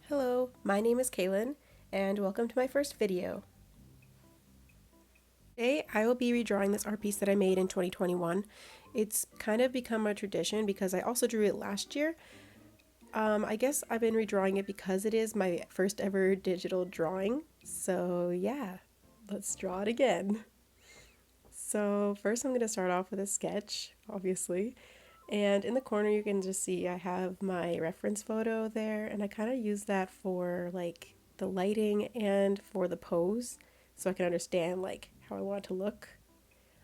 Hello, my name is Kaylin, and welcome to my first video. Today, I will be redrawing this art piece that I made in 2021. It's kind of become a tradition because I also drew it last year. I guess I've been redrawing it because it is my first ever digital drawing. So yeah, let's draw it again. So first I'm going to start off with a sketch, obviously. And in the corner you can just see I have my reference photo there, and I kind of use that for like the lighting and for the pose so I can understand like how I want it to look.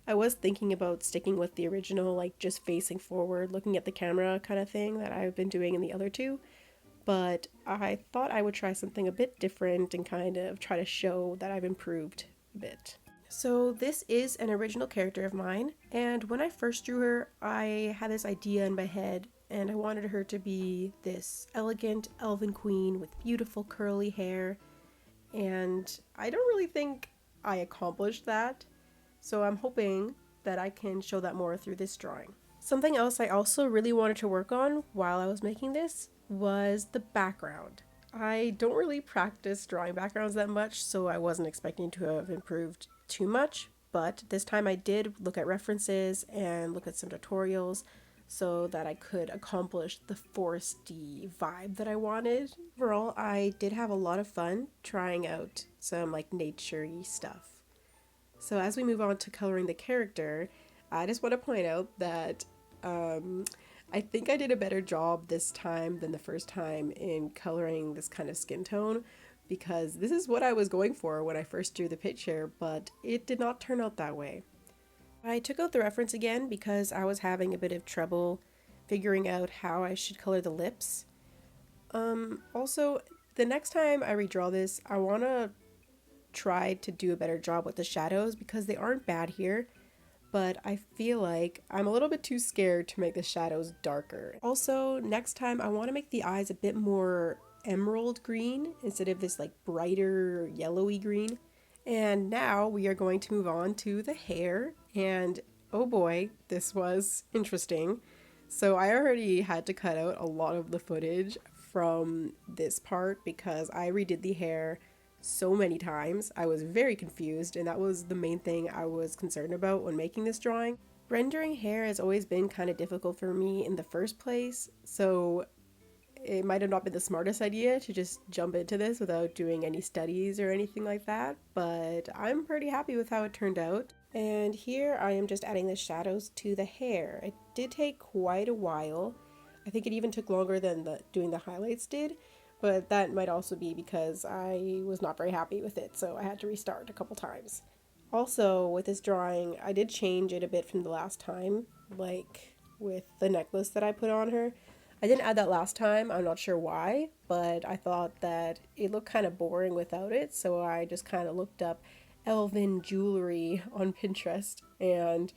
I was thinking about sticking with the original, like just facing forward, looking at the camera kind of thing that I've been doing in the other two, but I thought I would try something a bit different and kind of try to show that I've improved a bit. So this is an original character of mine, and when I first drew her, I had this idea in my head, and I wanted her to be this elegant elven queen with beautiful curly hair, and I don't really think I accomplished that, so I'm hoping that I can show that more through this drawing. Something else I also really wanted to work on while I was making this was the background. I don't really practice drawing backgrounds that much, so I wasn't expecting to have improved too much, but this time I did look at references and look at some tutorials so that I could accomplish the foresty vibe that I wanted. Overall, I did have a lot of fun trying out some like nature-y stuff. So as we move on to coloring the character, I just want to point out that I think I did a better job this time than the first time in coloring this kind of skin tone, because this is what I was going for when I first drew the picture, but it did not turn out that way. I took out the reference again because I was having a bit of trouble figuring out how I should color the lips. Also, the next time I redraw this, I want to try to do a better job with the shadows because they aren't bad here, but I feel like I'm a little bit too scared to make the shadows darker. Also, next time I want to make the eyes a bit more emerald green instead of this like brighter yellowy green. And now we are going to move on to the hair, and oh boy, this was interesting. So I already had to cut out a lot of the footage from this part because I redid the hair so many times. I was very confused, and that was the main thing I was concerned about when making this drawing. Rendering hair has always been kind of difficult for me in the first place, so it might have not been the smartest idea to just jump into this without doing any studies or anything like that, but I'm pretty happy with how it turned out. And here I am just adding the shadows to the hair. It did take quite a while. I think it even took longer than doing the highlights did, but that might also be because I was not very happy with it, so I had to restart a couple times. Also, with this drawing, I did change it a bit from the last time, like with the necklace that I put on her. I didn't add that last time, I'm not sure why, but I thought that it looked kind of boring without it, so I just kind of looked up elven jewelry on Pinterest, and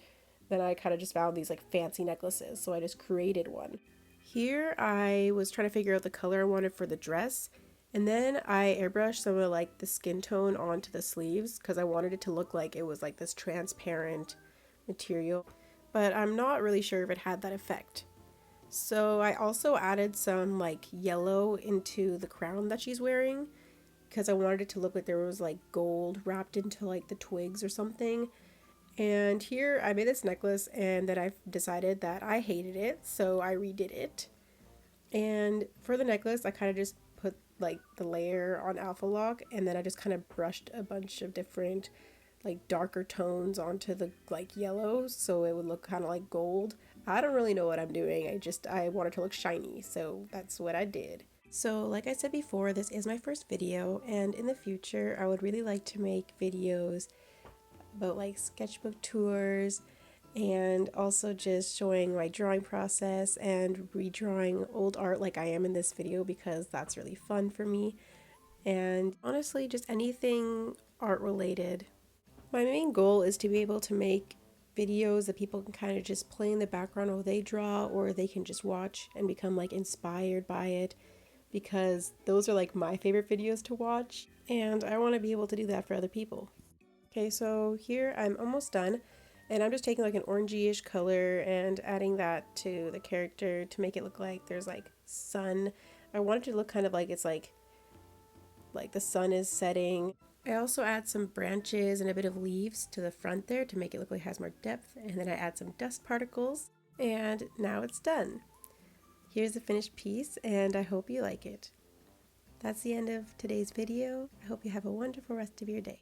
then I kind of just found these like fancy necklaces, so I just created one. Here I was trying to figure out the color I wanted for the dress, and then I airbrushed some of like the skin tone onto the sleeves because I wanted it to look like it was like this transparent material, but I'm not really sure if it had that effect. So I also added some like yellow into the crown that she's wearing because I wanted it to look like there was like gold wrapped into like the twigs or something. And here I made this necklace, and then I decided that I hated it, so I redid it. And for the necklace, I kind of just put like the layer on Alpha Lock, and then I just kind of brushed a bunch of different like darker tones onto the like yellows so it would look kind of like gold. I don't really know what I'm doing. I wanted to look shiny, so that's what I did. So like I said before, this is my first video, and in the future I would really like to make videos about like sketchbook tours and also just showing my drawing process and redrawing old art like I am in this video because that's really fun for me. And honestly, just anything art related. My main goal is to be able to make videos that people can kind of just play in the background while they draw, or they can just watch and become like inspired by it, because those are like my favorite videos to watch, and I want to be able to do that for other people. Okay, so here I'm almost done, and I'm just taking like an orangey-ish color and adding that to the character to make it look like there's like sun. I want it to look kind of like it's like like the sun is setting. I also add some branches and a bit of leaves to the front there to make it look like it has more depth, and then I add some dust particles, and now it's done. Here's the finished piece, and I hope you like it. That's the end of today's video. I hope you have a wonderful rest of your day.